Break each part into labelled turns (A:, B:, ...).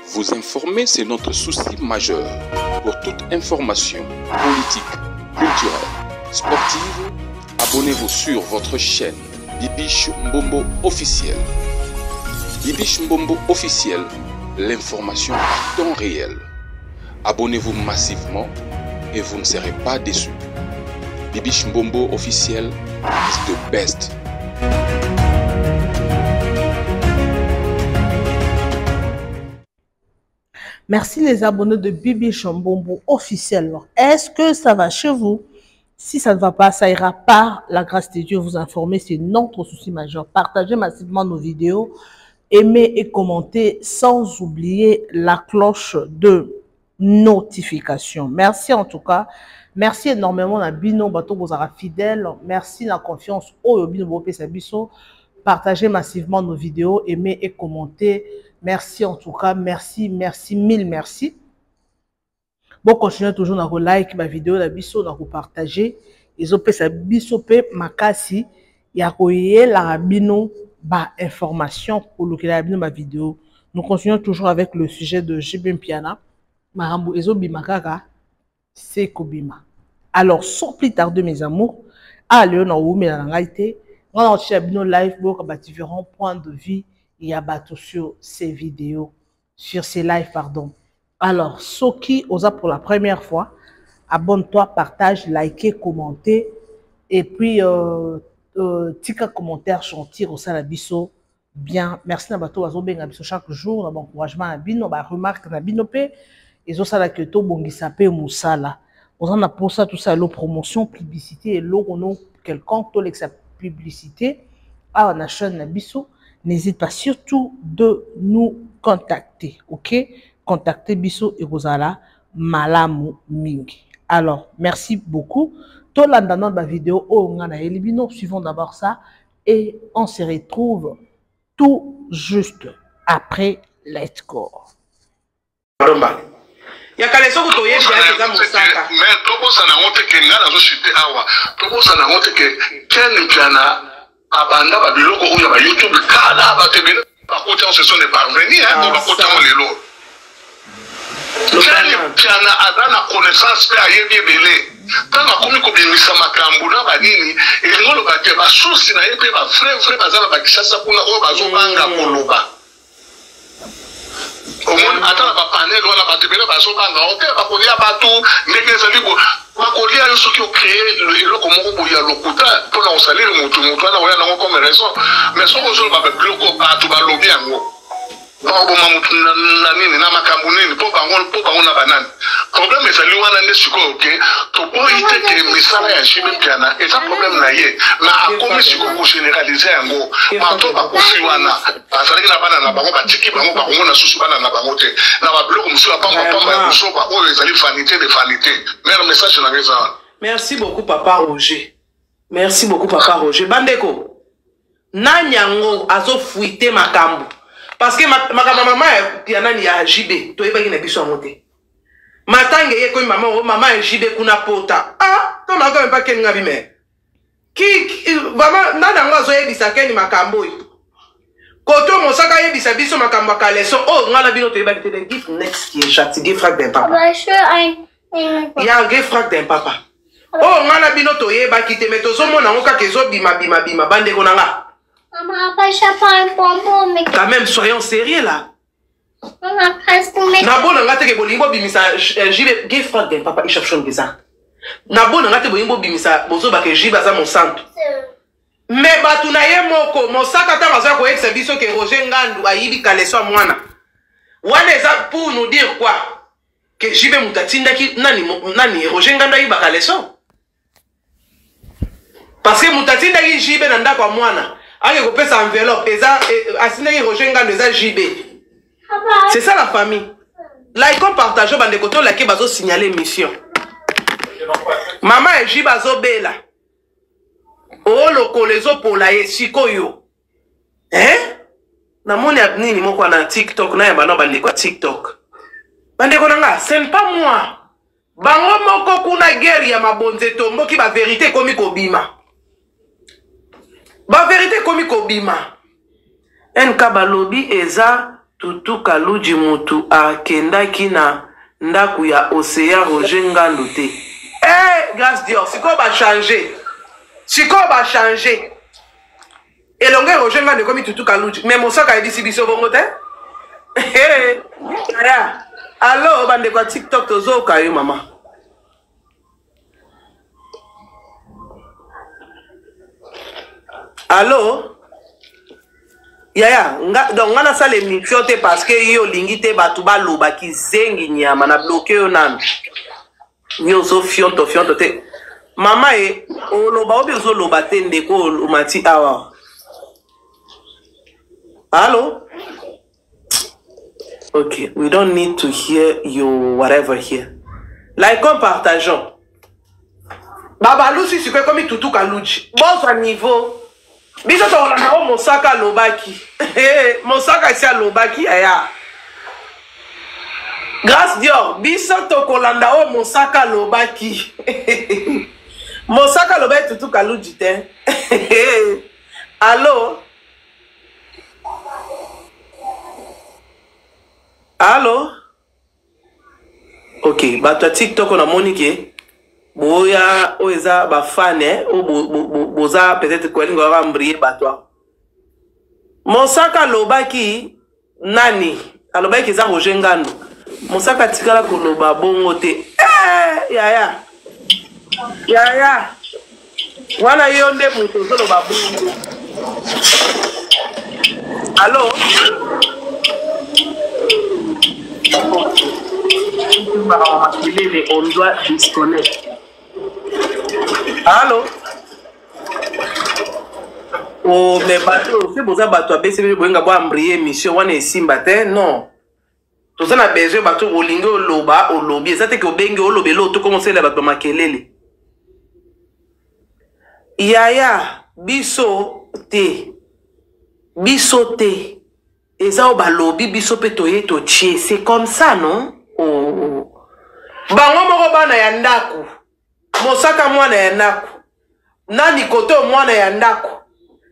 A: Vous informer, c'est notre souci majeur. Pour toute information politique, culturelle, sportive, abonnez-vous sur votre chaîne Bibiche Mbombo officiel. Bibiche Mbombo officiel, l'information à temps réel. Abonnez-vous massivement et vous ne serez pas déçus. Bibiche Mbombo officiel is the best.
B: Merci les abonnés de Bibiche Mbombo officiel. Est-ce que ça va chez vous? Si ça ne va pas, ça ira par la grâce de Dieu. Vous informer, c'est notre souci majeur. Partagez massivement nos vidéos, aimez et commentez sans oublier la cloche de notification. Merci en tout cas. Merci énormément à Bino Bato Bozara fidèle. Merci la confiance au Bino Bopé Sabiso. Partagez massivement nos vidéos, aimez et commentez. Merci en tout cas, merci, mille merci. Bon, continuez toujours à like ma vidéo, la biso, à partager. Ils ont fait ça biso makasi, il y a la bino ba information pour le la bino ma vidéo. Nous continuons toujours avec le sujet de JB Mpiana. Marambo ezo bimakaka c'est kobima. Alors, sans plus tarder mes amours, à Léon ou Mélangaïté, on a aussi bino live pour différents points de vue. Il y a bateau sur ces vidéos, sur ces lives, pardon. Alors, ceux qui osent pour la première fois, abonne-toi, partage, likez, commentez. Et puis, tika commentaire, chantier au salabiso. Bien, merci à bateau, chaque jour, bon encouragement à bino, remarque à bino pe, et zo sala que to bongisa pe musala. On a pour ça tout ça, l'eau promotion, publicité, et l'eau quelconque, tout l'exa publicité, à la chaîne na biso. N'hésite pas surtout de nous contacter, ok? Contactez Bisso et Rosala Malamu Mingi. Alors, merci beaucoup. Tout l'endroit de la vidéo, suivons d'abord ça et on se retrouve tout juste après Let's Go.
C: Ya kaleso kutoye bya za musaka
D: mais tobo sana ngote ke ngala zo shite awa tobo sana ngote ke ken Mpiana abanda ba biloko oya ba YouTube kala ba tebele ba kota ce sont des parvenus hein ba kota lelo ken Mpiana adana connaissance pe ayebi belé tanga komi ko bimisa makambu na ba nini elingolo ba te ba source na yepe ba frère bazala ba kishasa kuna o bazo banga koloba Comment attends va panel wala ba tebele ba so banga OK ba kolia bato ndenge zali ko ba kolia yo soki o créer le comment ko ya lokuta pour na osalir mutu na oya na comme raison mais so ko zo ba bloko ba to ba lobi yango ba bo mamutu na nini na makambu nini po bango na banane problème ezali wana nde siko OK to po ite ke misala ya JB Mpiana et ça problème na ye na akomi siko ko généraliser yango bato ba ko fi wana azali na bana na bango batiki bango ba kongo na susu bana na bango te na ba bloko musu ba pamba ya musu ba o ezali vanité de vanité mais message na ngeza.
C: Merci beaucoup papa Roger. Merci beaucoup papa Roger. Bandeko na nyango azo fuite makambu parce que maman Mpiana ni ya JB to yeba na biso amote matange ye ko maman JB kuna pota to na ga mpake ngabi me ki vraiment na ngo azo yebisa keni makambo koto mosaka yebisa biso makambo kaleso ngala bino to yeba te gift next year chati frag d'un papa ya ge frag d'un papa ngala bino to yeba kite me to zo mona ngoka kezo bima bande konanga.
E: Maman, pas un bonbon, mais
C: quand même, soyons sérieux là.
E: on a presque mis.
C: Nabona ngate ke bolingo bimisa jibe ge frère de papa Ishapshon Geza. Nabona ngate bolingo bimisa bozo ba ke jiba za mon centre. Mais batu na ye moko mosaka ta baza ko exa biso ke Roger Ngandu ayibi kaleso mwana. Wana eza pour nous dire quoi? Que jibe mutatinda ki nani Roger Ngandu ayiba kaleso. Parce que mutatinda ki jibe na ndako mwana. Allez, vous pouvez enveloppe. C'est ça la famille. Là, ils ont partagé dans des côtés là qui va signaler mission. Maman et Jibazo Bela. Oh, le colezo pour la sikoyo. Hein? Na moni abni ni moko na TikTok na yamba no bande kwa TikTok. Bande ko nanga, c'est pas moi. Bango moko kuna guerre ya mabonze tombo ki ba vérité komi kobima. Ba vérité komi kobima. NK balobi eza Tutu Kaluji mutu akendaki na ndaku ya Océan Roger Ngandu te. Eh, grâce Dieu, c'est quoi va changer? C'est quoi va changer? Et l'ongé Roger Ngandu comme Tutu Kaluji. Mais mon sac a dit si biso bongo te? Eh, allô, bande kwa TikTok tozo kayo maman. Allô? Yaya, donc on a ça les microtes parce que yo lingite batuba loba ki zengi nyama na bloqué yo nan. Yo so fionto te. Mama e o loba obi zo loba te ndeko o mati awa. Allô? Okay, we don't need to hear you whatever here. Like comme partageons. Baba Lucy c'est comme Tutu Kaluji. Bon à niveau. Biso to na o Mosaka lobaki. Mosaka isi lobaki aya. Grâce Dieu, biso to kolanda o Mosaka lobaki. Mosaka lobaki Tutu Kaluji te. Allô? Allô? Ok, bato TikTok on a monique. Boya oeza ba fan o boza peut-être ko lingo va mbrier batwa. Mosaka lobaki nani? Alobaki za Roger Ngandu. Mosaka tikala ko loba bongo te. Yaya. Wana yonde muto zo loba bongo. Allô? On doit disconnecter. Allô? Oh, mais bateau, c'est pour ça bateau baisser le boinga bois embrayé mission wana esimba te non. Tout ça na besoin bateau o lingo loba o lobby ça te que bengi o lobelo to commencer la bateau makelele. Yaya biso te. Et ça au balobi biso pe toye to chie, c'est comme ça non? Oh. Bango moko bana ya ndaku. Mosaka mwana ya ndaku. Nani koto mwana ya ndaku.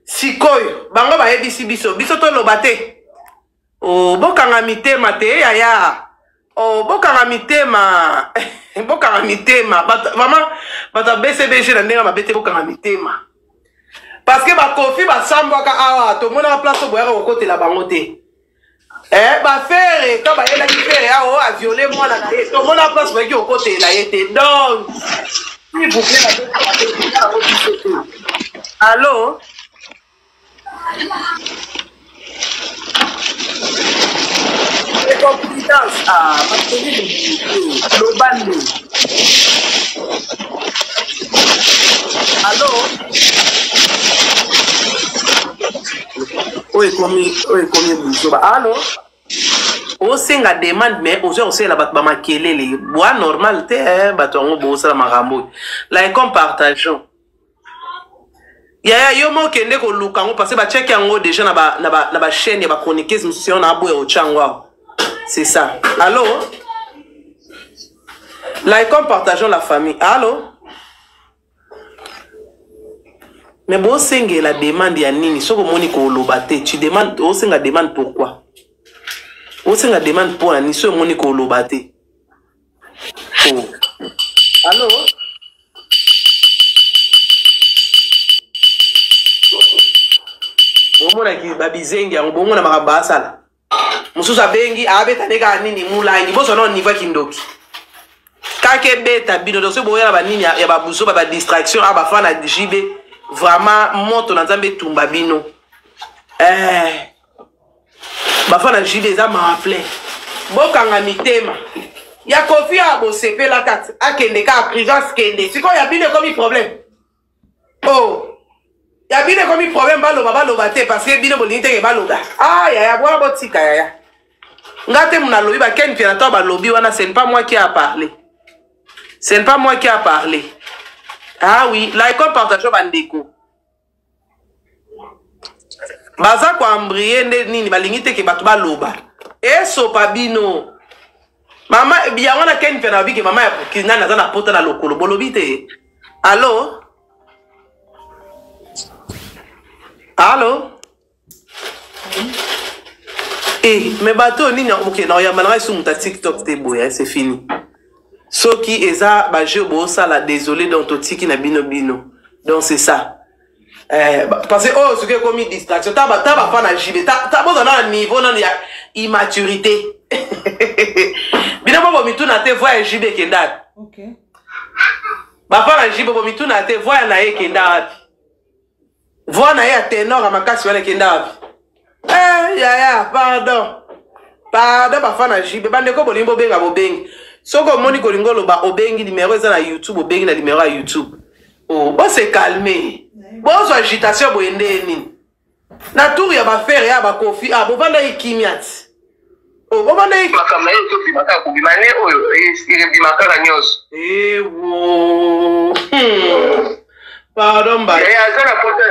C: Sikoyo bango ba yebisi biso to lobate. Oh bokanga mitema te yaya. Oh bokanga mitema. Bokanga mitema. Vraiment bata BCBG na ndenga mabete bokanga mitema. Parce que ba kofi ba sambwa ka awa to mona place boya ko kote la bango te. Ba faire quand ba yela ki faire a violer moi la naie. To mona place boya ko kote la yete. Donc s'il vous plaît allô? Les compétences le bande. Allô? Oui, comme allô? O senga demande mais aussi la bat makelele bois normal te batongo bosa la marambo la comme partageons ya yo mo kende ko lukango parce ba check yango déjà na ba chaîne ya ba chroniqueuse mission na boya o changwa c'est ça. Allô? La comme partageons la famille. Allô? Mais bon senga la demande ya nini soko moni ko lobate tu demandes o senga demande pourquoi? On se demande pour un issue monique lobate. Oh. Allô? Bomona ki babizengi yango bomona makabasala. Mususa bengi abeta nega nini mulangi boso non niveau kindoki. Kake beta bino do se boya ba nini ya babuso ba distraction aba fana jibe vraiment moto na nzambe tumba bino. Bafana jibe za marafle bokanga mitema ya kofi a bosepe la kat akende ka prison kende siko ya bine comme problème oh ya bine comme problème baloba te parce que bine bolini te ke baloga ya bwana botika ya ngate muna lobi ba ken pia to ba lobi wana c'est pas moi qui a parlé ah oui la comme partage bandeko baza kwa ambriye nini balingite ke batu baloba eso pabino mama biyango na ken pena biki mama ya kinana za na pota na lokolo bolobite. Allô? Eh, mais bateau ni ok non ya manera sur mon TikTok te boya, c'est fini. Soki eza ba jeu bo sala désolé dans to tiki na bino bino. Donc c'est ça. Parce que oh ce que comme distraction ta ba fa na jibe ta bo na niveau na ya immaturité. Bino bo mituna te voya jibe kenda.
B: OK.
C: Ba fa na jibe bo mituna te voya na ye kenda wapi. Voya na ye ténor amakasi wala kenda wapi. Pardon. Pardon, ba fa na jibe bande ko bolimbo benga bobengi. Soko moni kolingo lo ba obengi numéro za na YouTube obengi na numéro à YouTube. Oh, bon se calmer. Bon so agitation boende ni. Na tour ya ba faire ya ba kofi bo banda ikimiat. Oh, bo banda ik
D: makama yeto bimaka ko bimane oyo bimaka ka nyos.
C: Wo. Pardon ba.
D: Azana pota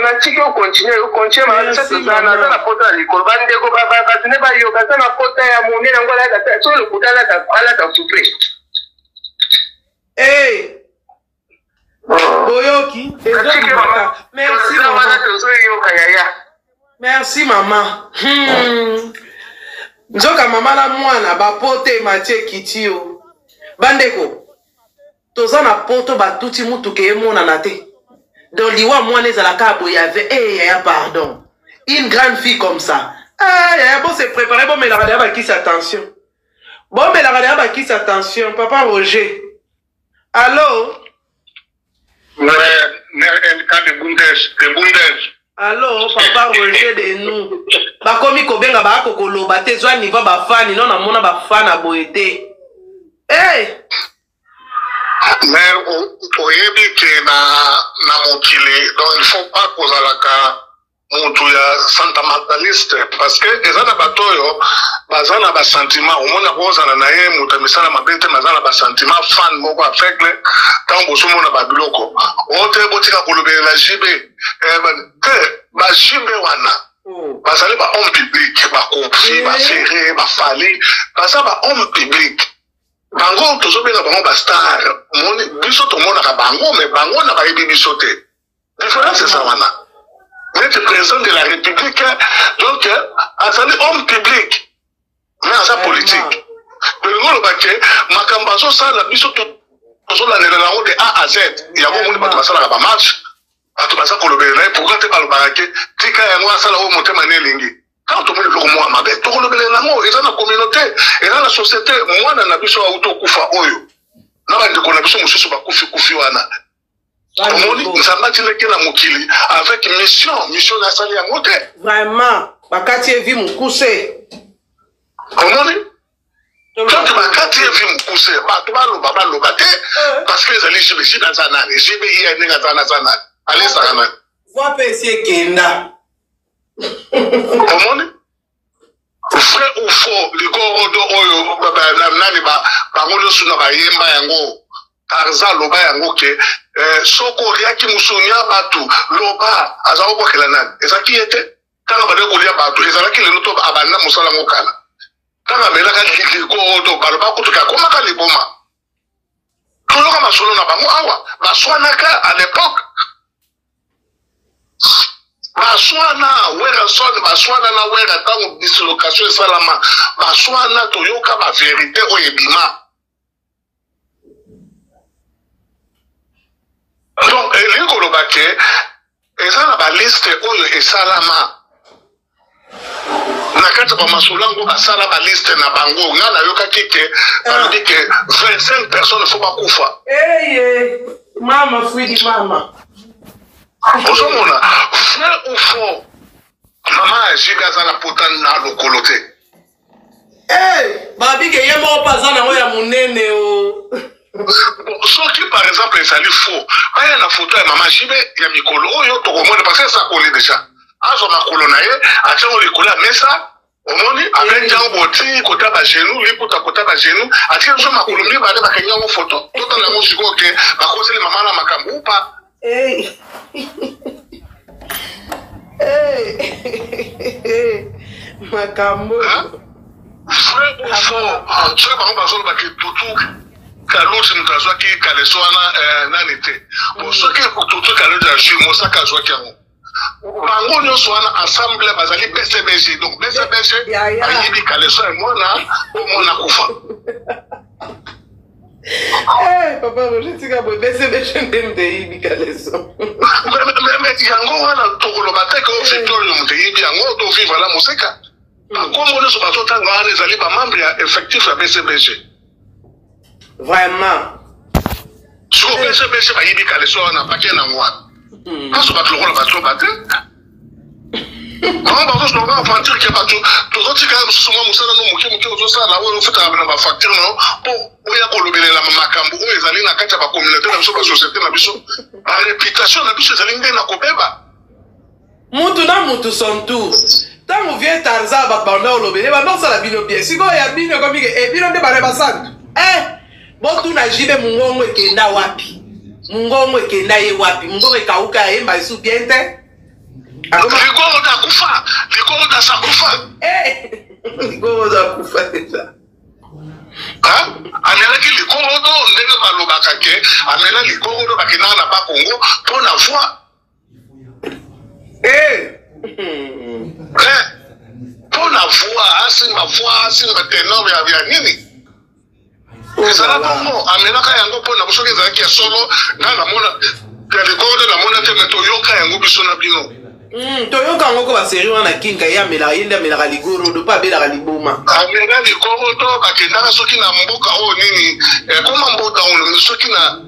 D: na chiko continue ma cette zana azana pota likolo bande ko ba tene ba yo azana pota ya monene ngola ka so le kutala ta ala ta souple.
C: Eh. Boyoki. Merci maman. Merci maman. Nzoka mama la mwana ba pote matie kitio. Bandeko. Toza na poto ba tuti mutu ke mona na te. Dans liwa mwana ezalaka boyave ya pardon. Une grande fille comme ça. Bon se préparer bon mais la regarder ba qui attention. Bon mais la regarder ba qui attention papa Roger. Allô? Allô, papa Roger de nous. Bakomi kobenga ba kokoloba te zwa niveau ba fani non na mona ba fana boete. Eh!
D: Mais oyebi ke na mokili donc il faut pas kozalaka mutu ya sentimentaliste parce que ezana batoyo bazana ba sentiment omona kozana na ye mutu misala mabete mazana ba sentiment fan moko aveugle tant bosomo na babiloko ote botika kolobela jibe ba jibe wana bazali ba homme public ba kofi ba serré ba fali basa ba homme public bango tozobela bango ba star moni biso to mona ka bango mais bango na ba yebi biso te différence c'est ça wana. Vous président de la République, donc, azali homme public, mais à sa politique. Le gros baquet, ma cambazo ça la biso tout, la de A à Z. Il y a beaucoup de gens qui ont marche, à tout ça pour le bénin, pour quand tu parles baraquet, tu as un mois ça là où monter mané lingi. Quand tu me le moi ma bête, tu le bénin l'amour, et dans la communauté, et dans la société, moi dans la biso auto kufa oyo. Na ba ndiko na biso mususu ba kufi wana. Avec mission d'assalir à monter.
C: Vraiment, Bakati est vu mon coussé.
D: Comment dit? Donc, Bakati est vu mon coussé. Parce que les alliés, je suis dans un an. Je vais dans un an. Allez, ça va.
C: Vois essayer Kenda.
D: Comment dit? Vrai ou faux, les corps de Tarzan loba yango ke soko riaki musonya batu loba azao kwa kelana ezaki ete kanga bade ko lia batu ezalaki le noto abanda musala ngokala kanga mela ka kiko do baloba kutuka koma ka liboma toloka masolo na bango awa baswanaka à l'époque baswana wera son baswana na wera tango dislocation salama baswana toyoka ba vérité oyebima. Donc, les Kolobake, ils ont la liste où ils sont là. Nakata ba masulango basala ba liste na bango ngana yoka kike on dit que 25 personnes ne faut pas kufa.
C: Mama fridi mama.
D: Ozomona, vrai ou faux? Maman jiga za la potane na lokolote.
C: Babi ke yemo paza na ya munene o.
D: Sauf que par exemple, ça lui faux. Il y a une photo de maman Jibe, il y a Mikolo, il y a tout le monde parce que ça colle déjà. Azo makolo na ye, atio le colla mais ça, au moins avec un boti, kota ba genou, lui kota ba genou, atio zo makolo mi ba ba kenya ngo photo. Tout en la musique que ba cause le maman na makambu pa.
C: Makambu.
D: Frère ou faux? Tu sais par exemple ba que tout Kalouti mutazwaki kaleswana nanite. Bon, ce qui est pour tout le cas de la jume, ça kazwaki yango. bango nyonso wana ensemble bazali BCBG. Donc BCBG ayibi kaleso et mona kufa.
C: Eh papa Roger tika bo BCBG ndem de yibi kaleso.
D: Mais yango wana tokoloba te ko victorium de yibi yango to vivre la musika. Comme on se passe autant de les alliés membres effectifs à BCBG.
C: Vraiment.
D: Sur BCBG, il y a des choses à paquet dans moi. Quand on va te le rôle, on va te le battre. Quand on va se le mentir qu'il y a pas tout. Tous les autres, quand souvent, nous sommes nous, nous sommes là, on fait un facture, non? Pour y avoir le la macambo, les alliés, la carte, la communauté, la société, la bichon. La réputation, la bichon, les alliés, la copéba.
C: Moutou na moutou son tout. Tant on vient Tarzan, banda au lobé, non ça la bino bien. Si quoi y a bino comme et bino de barre basang. Bon tout na jibe mungongo ekenda wapi. Mungongo ekenda ye wapi. Mungongo ekauka ye mba isu bien te.
D: Ligoro da kufa, ligoro da sakufa.
C: Ligoro da kufa déjà.
D: Amela ki ligoro do ndenge baloba kake, amela ligoro do bakina na ba Congo pour la voix. Pour la voix, c'est ma voix, c'est ma ténor, il y a nini. Et ça là bon, amena ka yango pour na bosoke za ki solo na la mona, ya ligoro de la mona te meto yoka yango biso na bino.
C: Toyoka ngoko ba série wana kinga ya mela yenda mela ligoro do pa bela liboma.
D: Amena ligoro to bakenda soki na mboka o nini, koma mboka o soki na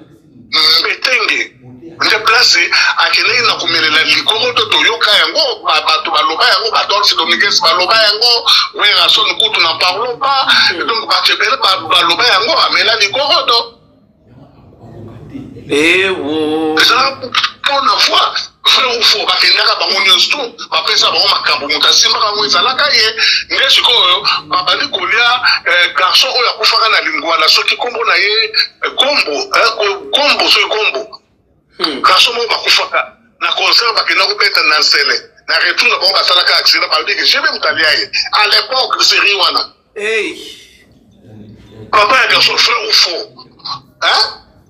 D: betenge. Nje place akele na kumelela likoro to toyoka yango bato baloba yango badolce domingos baloba yango we rason kutu na parlo pas donc batebele baloba yango amela likoro to
C: wo
D: ça pour la fois frère ou faux bakendaka bango nyonso bapesa bango makambo mutasimba kango ezalaka ye nge sikoyo babali kolia garçon oyo akufaka na lingwala soki kombo na ye kombo soki kombo garçon mo bakufaka na concert bakenda kopeta na sele na retour na bango basalaka accident balobiki que j'ai même talia ye à l'époque série wana papa ya garçon frère ou faux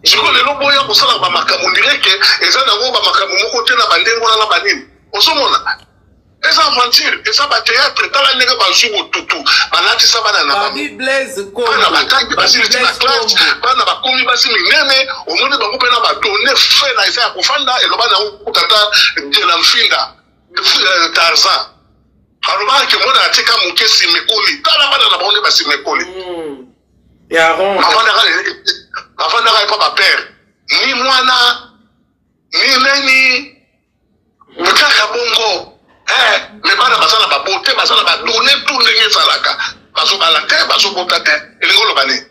D: siko lelo boya kosala bamakambo direke eza nango bamakambo moko te na bandengo na banini osomona eza aventure eza bateatre tala ndenge bazuko tutu balatisa bana na bana bakangi basiliti na classe bana bakomi basi minene omoni bango mpe na badone fe na eza ya kofanda eloba nango kutata de la mfinda Tarzan alobaki mona atika moke simekoli tala bana na bango basimekoli avant d'aller pas ma père ni mwana ni neni mutaka bongo mais bana basala ba bote basala ba donner tout ndenge salaka baso balate baso botate elingolo bani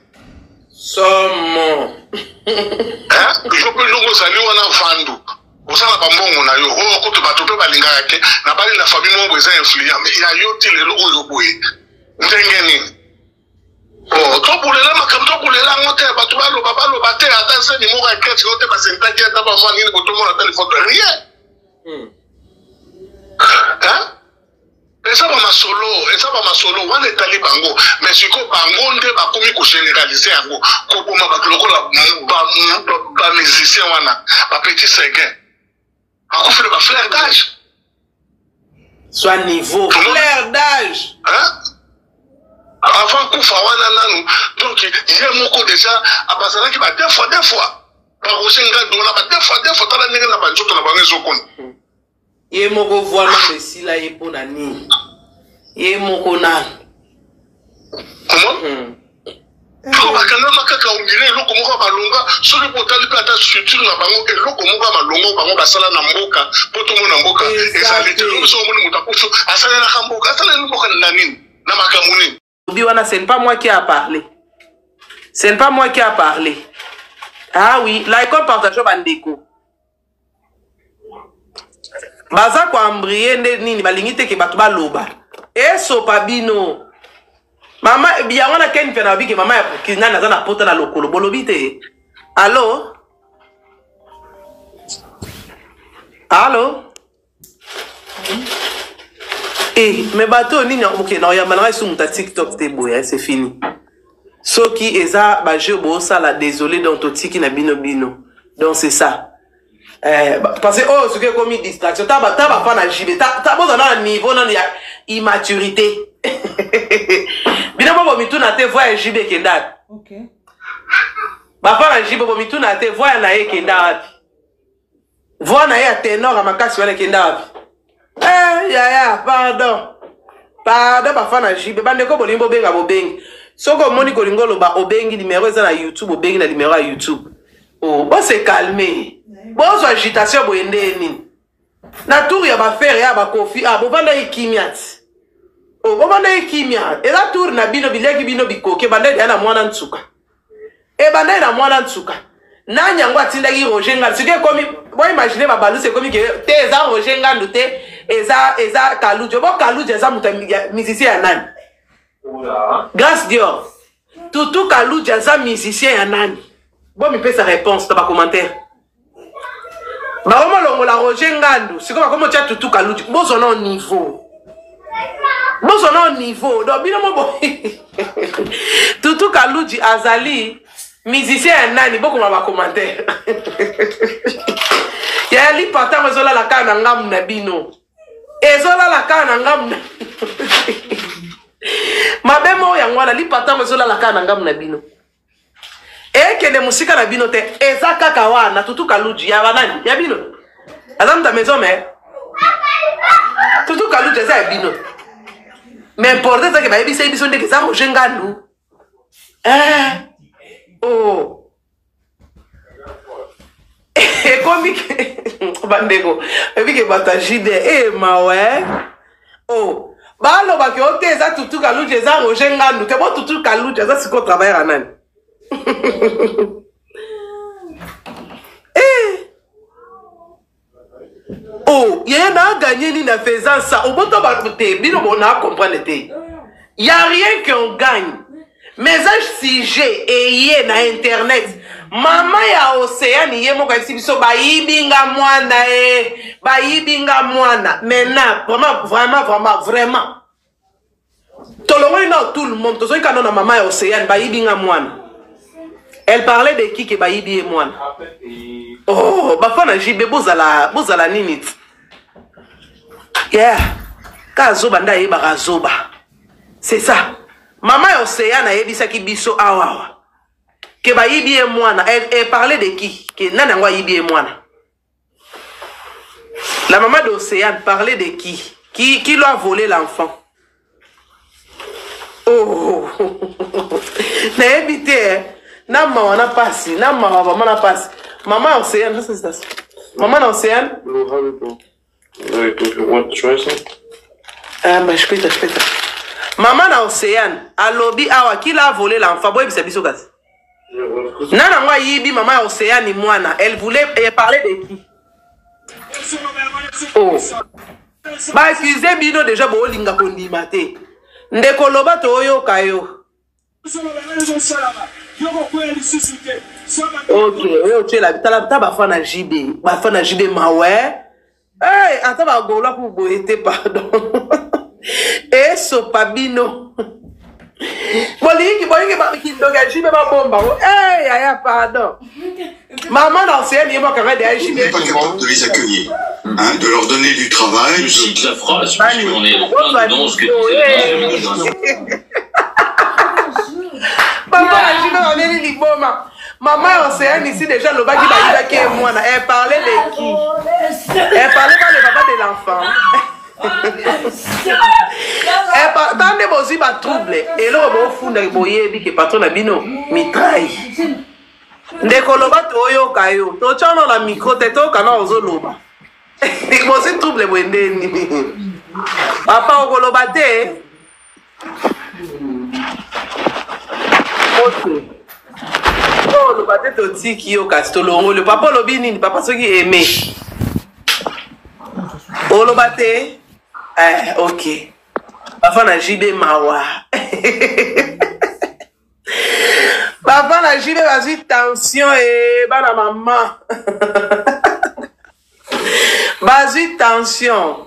C: somo
D: je peux longo sali wana fandu osala ba mbongo na yo ko to bato pe balingaka ke na bali na famille mo beza influent mais ya yo ti lelo oyo boye ndenge nini topulela makambo topulela ngote bato baloba te ata se ni moko ekete yote basentaki ata bamwa nini botomona ta lifoto rien eza bamasolo wana etali bango mais siko bango nde bakomi kogénéralize yango koboma bato lokola bamusicien wana bapetit seguin akofele baflaire d'âge
C: soit niveau flaire d'âge
D: avant kufa wana nanu donc ye moko déjà abazalaki ba deux fois bakosenga dola ba deux fois tala ndenge na banzoto na bango ezokoni
C: ye moko voila mesila ye pona nini ye moko nani
D: ko bakanga makaka ongire eloko moko balonga soki potali pe ata structure na bango eloko moko balonga bango basala na mboka po tomona mboka ezali te biso omoni moto akufu asalelaka mboka asaleli mboka na nini na makambo nini.
C: C'est pas moi qui a parlé. Ce n'est pas moi qui a parlé. Ah oui, la école partage bandeko. Baza kwa ambriye nini balingite ke batu baloba. Eso pabino. Mama biya wana ken pena biki mama ya kinana za na pota na lokolo bolobite. Allô? Allô? Mais bateau ni ok non ya manara sur mon TikTok te boya c'est fini. Soki eza ba jeu bo ça la désolé dans to tiki na bino donc c'est ça. Parce que oh, ce qui est comme une distraction, t'as pas na JB, t'as besoin d'un niveau non ya immaturité. Bina bo mitu na te voix JB kenda.
B: OK.
C: Ba fa na JB bo mitu na te voix na ye kenda wapi. Voix na ye ténor makasi wala kenda wapi. Ya pardon. Pardon ba fa na JB bande ko bolimbo benga bobengi. Soko moni ko lingolo ba obengi numéro za na YouTube obengi na numéro ya YouTube. Oh, bon se calmer. Bon so agitation boende nini. Na tour ya ba faire ya ba kofi bo banda ikimiat. Oh, bo banda ikimiat. Et la tour na bino bileki bino bikoke banda ya na mwana ntsuka. E banda na mwana ntsuka. Na nyango atinda ki Roger Ngandu. C'est comme bon imaginer ba balu c'est comme que te eza Roger Ngandu te eza Kalujo. Bon Kalujo eza muta musicien ya nani? Grâce Dieu. Tout Kalujo eza musicien ya nani? Bon mi pesa réponse dans ba commentaire. Ba comment longola Roger Ngandu, c'est comment tu as tout Kalujo. Bon son au niveau. Bon son au niveau. Donc bino mo bon. Tout Kalujo azali musicien ya nani beaucoup ma commentaire. Ya li partant ezola la kana ngam na bino. Ezola la kana ngam na. Mabemo ya ngwana li partant ezola la kana ngam na bino. Que les musiques na bino te eza kaka wana Tutu Kalujo ya banani ya bino. Azam ta maison mais Tutu Kalujo eza ya bino. Mais important c'est que ba yebisa biso ndeke za Roger Ngandu. Oh. Et comme bandeko, et puis que batajide mawe. Oh. Ba lo ba ke ote za Tutu Kalujo eza Roger Ngandu. Te bo Tutu Kalujo eza siko travailler nani. Oh, il y a gagné ni na faisant ça. Au bon temps, on a comprendre. Il n'y a rien qu'on gagne. Message sujet et y est na internet. Maman ya Océane y est mon gars so ba yibinga mwana. Maintenant, vraiment. Tolongo tout le monde. Tozo kanon na maman ya Océane ba yibinga mwana. Elle parlait de qui que Baïbi et moi. Oh, bafana jibe bozala nini. Yeah. Kazo banda yeba kazoba. C'est ça. Maman Océane a yebisa ki biso awawa. Que Baïbi et moi. Elle parlait de qui? Que nana ngwa yibi et moi. La maman d'Océane parlait de qui? Qui lui a volé l'enfant? Oh. N'a évité. Nama wana pasi, nama maman na pasi. Maman Océane, c'est ça. Maman Océane. Mais je peux. Maman Océane, à lobby awa qui l'a volé l'enfant, boy bisa biso kasi. Nana ngwa yibi maman Océane mwana, elle parlait de qui? Oh. Ba excusez bino déjà bo linga kondima te. Ndeko loba to oyo kayo. Ok, tu es là, tu as bafana JB, bafana JB mawe. Hey, attends, ba gola pour goûter pardon. Et sopabino. Boliki ba kindoga JB ba bomba. Hey, aya pardon. Maman Océane est moi quand même de JB.
F: On n'est pas capable de les accueillir, de leur donner du travail.
G: Je cite la phrase, puisqu'on est en plein dedans ce que disait
C: Maman Océane ici déjà le bas qui est moi. Elle parlait de qui? Elle parlait pas de papa de l'enfant. Elle parlait aussi de trouble. Et là on fond de boyer que patron a bino mitraille. Ndeko loba toyo kayo. To chano la micro teto kana ozoloba. Ndeko c'est trouble bwendeni. Papa okoloba te. Oh, le papa est qui au castolongo. Le papa lobini, papa ce qui aimé. Oh, le bate. Ok. Papa na jibe mawa. Papa na jibe vas-y tension et bana maman. Vas-y tension.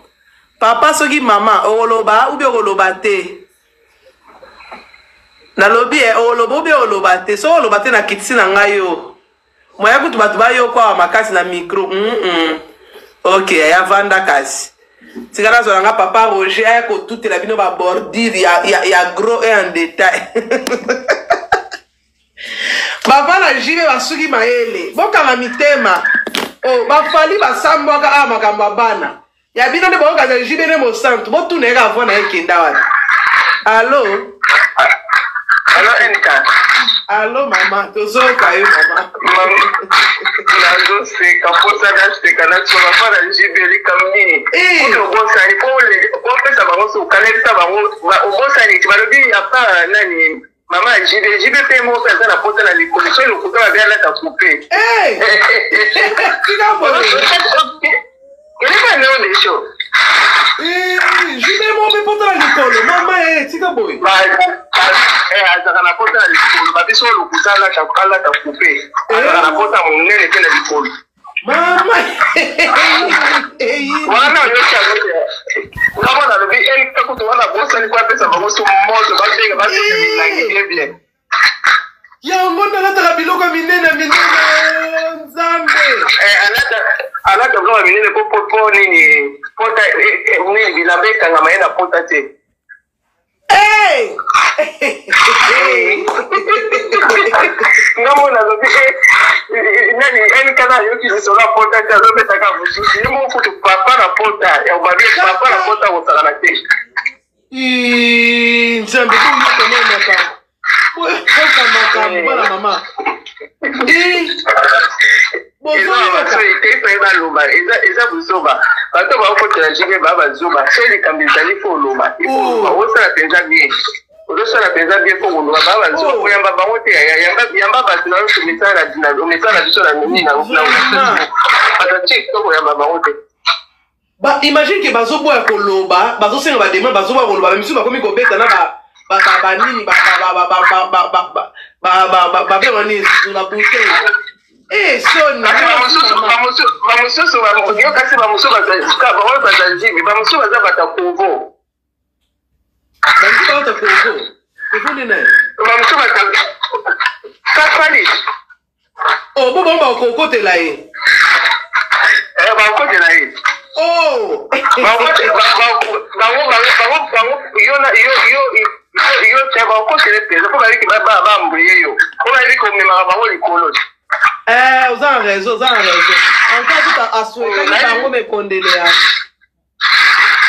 C: Papa ce qui maman. Oh, loba ou bien olobate. Na lobi e olobate so olobate na kitisi na ngayo Moya kutu batu bayo kwa makasi na micro. Ok, ya vanda kasi. Tika zo nga papa Roger ya ko tout la bino ba bordure ya gros et en détail. Baba la jibe basuki maele. Boka na mitema. Oh, ba fali ba sambwa ka makamba bana. Ya bino ne boka za jibe ne mo centre. Bo tune ka vona ekenda wa. Allô?
H: Allô Enka.
C: Allô maman, tozoka yo mama.
H: Nazo se kaposa na se kana tsoma para jibeli kamni. Ko bosa ni ko pesa bango so kanelisa bango bosa ni tibalobi apa nani mama jibe pe mo pesa na pota na likolo so lokuta ba la ta couper.
C: Tika bono.
H: Ele vai não deixou.
C: Jibe mo pe pota na likolo. Mama tika boy.
H: Azaka pota na likolo babiso lokuta la ta kala ta couper. Azaka pota monene pe na likolo.
C: Mama.
H: Wana yocha ngoja. Unabona lobi takuto wana bosa ni kwa pesa bango so moto badega badega milangi bien.
C: Ya ngona nataka biloko minene nzambe.
H: Alata kwa minene popo nini pota nini bilabeka ngama enda pota te.
C: Hey!
H: Ngamona lobi nani enkana yoki nisola pota te lobi taka bususi mo futu papa na pota ya ubabi papa na pota usala na te.
C: Nzambe tu mwana maka. Koka maka bana mama.
H: Eza buzoba bato bakotela jibe baba zoba seli kambizali fo loma osala penza bien osala penza bien fo loma baba zoba koyamba bango te yamba bato na yoso misala biso na nini na bato chek to koyamba bango te.
C: Ba imagine que bazoboya koloba bazosenga badema bazoboya koloba bamisu bakomi kobeta na ba nini ba nini sur la bouteille. Son bamususu bamuyo kasi bamususu bazalika bango bazaljibi bamususu baza batakovo bandika batakovo efundi naye bamususu bakafali oh bo bango bakokotela ye bakokotela ye oh yo tya bakokotele peza po baliki bambuye yo po baliki komemaka bango likolo. Vous avez raison, vous avez raison. Encore tout à souhaiter que vous me condamnez.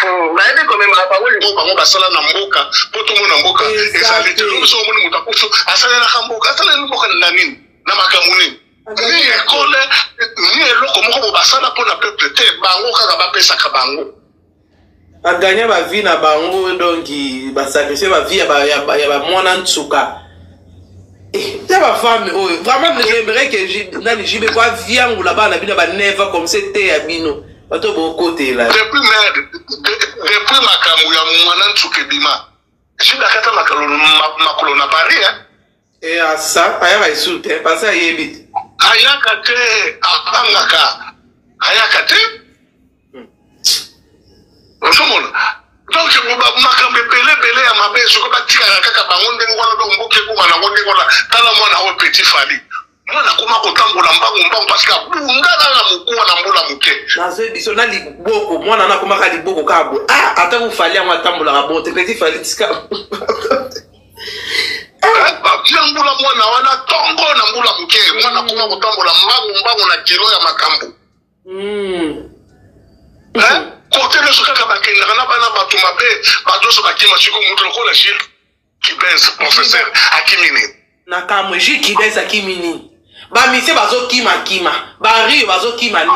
D: Naende comme ma parole ngo bango basala na mboka poto mona mboka ezali te luso moni mutakufu asala na mboka asala na mboka na nini na makamuni ni ekole ni eloko moko basala pona peuple te bango kaka bapesa ka bango
C: aganya ba vie na bango donc ba sacrifier ba vie ya ba mwana ntsuka. C'est ma femme, vraiment j'aimerais que dans JB quoi viens ou là-bas na bino ba never comme c'était à bino. Bato bo côté là.
D: Depuis makamu ya mwana ntsuke bima. JB akata makolo na Paris hein.
C: Et à ça, aya ba insulte parce que yebi.
D: Ayaka te apangaka. Ayaka te. Osomona. Donc makambe pele ya mabe soko batika kaka bango ndengo wana do mboke ko na ngonde kola tala mwana o petit fali mwana kuma kotambola mbango parce que bungala na mukuwa na mbula muke
C: nazo biso na liboko mwana na kuma ka liboko kabo ata ku fali ya matambola ka bon petit fali tika mbula mwana wana tongo na mbula muke mwana kuma kotambola mbango na kilo ya makambo côté le soka bakenda na bana batu mabe badoso bakima chiko mutu lokola Gilles Kibes professeur akimini na kamwe Gilles Kibes akimini ba mise bazo kima ba rio bazo kima ni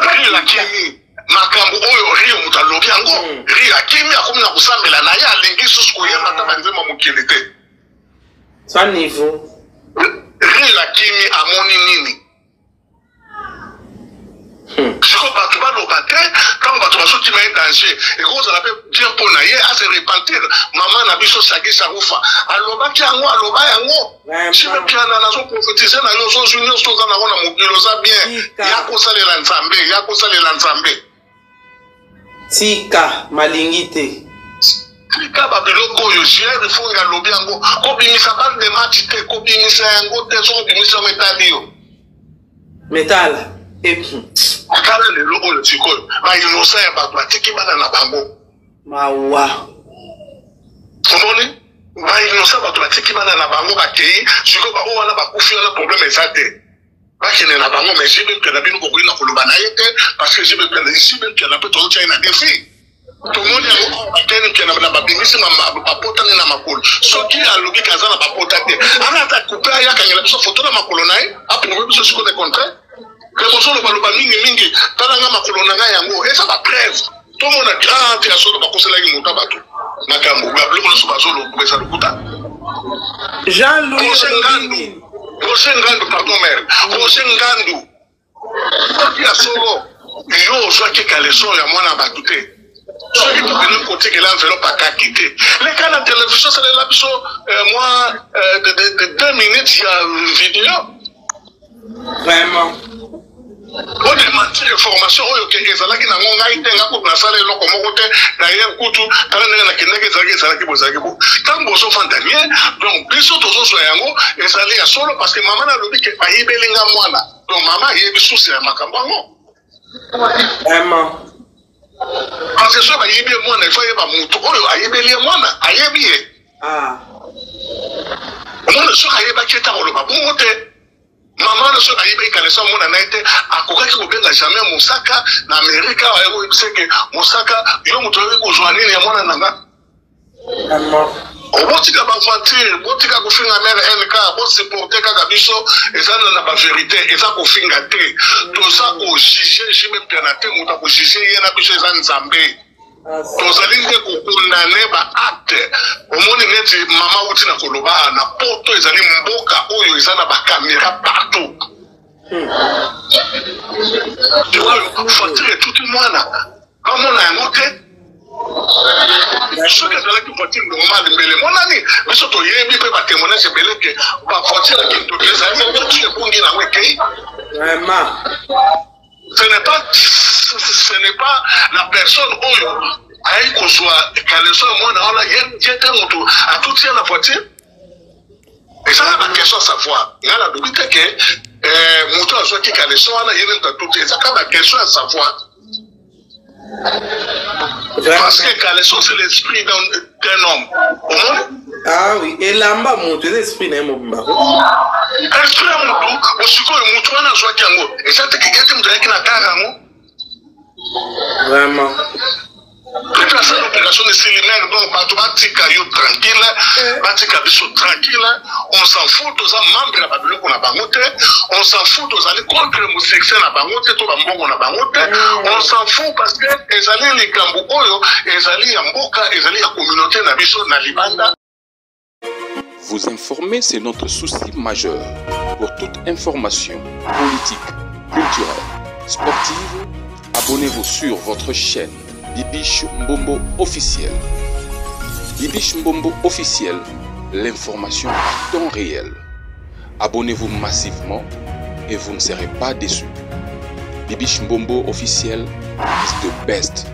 D: rio la kimi makambo oyo rio mutalobi yango rio akimi akomina kusamela na ya alingi susu kuyema tabanzema mukilite
C: sa niveau
D: rio la kimi amoni nini Siko batu baloba te quand batu basoki ma danger et cause la peut dire pour na ye à se repentir maman na biso saki sarufa aloba ki yango aloba yango si me bien na zo prophétiser na yo so junior so za na ona mokilo za bien ya ko salela nzambe
C: tika malingi te
D: tika babiloko oyo gr ifo nga lobi yango kobimisa bale de match te kobimisa yango te so kobimisa yango etali yo
C: métal
D: kala lelo oyo sikoyo bainosa ya bato batiki bana na bango
C: mawa
D: omoni bainosa bato batiki bana na bango bakei sikoyo bao wana bakufi wana problème eza te bakende na bango mais jibe mpena bino bokoki na koloba na ye te parce que jibe mpena mpe tozotyai na défi tomoni yango batene mpena na babimisi bapotani na makolo soki alobi kaza na bapota te ana ata coupe ayakangela biso foto na makolo na ye aprouve biso siko de contraire ke mosoloba loba mingi talanga makolo na ngai yango eza bapreuve tomona grave ya solo bakoselaki moto bato makambo babiloko nyonso bazoloba eza lokuta
C: Jean-Louis
D: Roger Ngandu, pardon mère, Roger Ngandu ya solo yo ozwaki kaleso ya mwana bato te soki tokende kotikela enveloppe akaki te leka na télévision salela biso moi de 2 minutes ya vidéo
C: vraiment
D: o démentir information oyo ke ezalaki nango ngai te nga kutu nasala eloko moko te d'ailleurs kutu tala ndenge nakendaki ezalaki bozalaki bo ntango bozofanda bien donc biso tozozwa yango ezali ya solo parce que mama nalobi ke ayebelinga mwana donc mama ayebi susi ya makambo yango
C: vraiment
D: parce que soki bayebi ye mwana ifo ayeba motu oyo ayebeli ye mwana ayebi ye omona soki ayebaki ete akoloba bongo te mama na soki ayebaki kalesa mona na ye te akokaki kobenga jamais mosaka na amerika ayekoyebisa ke mosaka yo moto oyebi kozwa nini ya mwana na nga obotika baventure botika kofinga mere nk bosupporte kaka biso eza na baverité eza kofinga te toza kojuge jime mpena te moto akojuge ye na biso eza nzambe tozali nde kokondane baacte omoni neti mama uti na koloba na poto ezali mboka oyo eza na bakamera partout oyo voiture tuti mwana bamona yango te soki ezalaki voiture normal mbele monani biso toyebi mpe batémoignage ebele ke bavoiture akintoki ezali tuti ebungi nango ekei
C: vraiment
D: ce n'est pas la personne oyo ayi kozwa kaleso ya mwana wana ye te moto atuti ya na voiture ezala baquestion à savoir nga nalobi te ke moto azwaki kaleso wana ye nde moto atuti ezaka baquestion à savoir parce que kaleso c'est l'esprit d'un homme omoni
C: ah oui elamba moto eza esprit na ye mobimba
D: esprit ya motu osikoyo motu wana azwaki yango eza te kekete moto ayaki na kara yango
C: vraiment
D: et puis asala opération de séminaire donc bato batika yo tranquille batika biso tranquille on s'en fout toza membre ya babiloko na bango te on s'en fout tozali contre mosuccès na bango te to bambongo na bango te on s'en fout parce que ezali likambo oyo ezali ya mboka ezali ya communauté na biso na libanda.
A: Vous informer, c'est notre souci majeur. Pour toute information politique, culturelle, sportive, abonnez-vous sur votre chaîne Bibiche Mbombo officiel. Bibiche Mbombo officiel, l'information en temps réel. Abonnez-vous massivement et vous ne serez pas déçus. Bibiche Mbombo officiel is the best.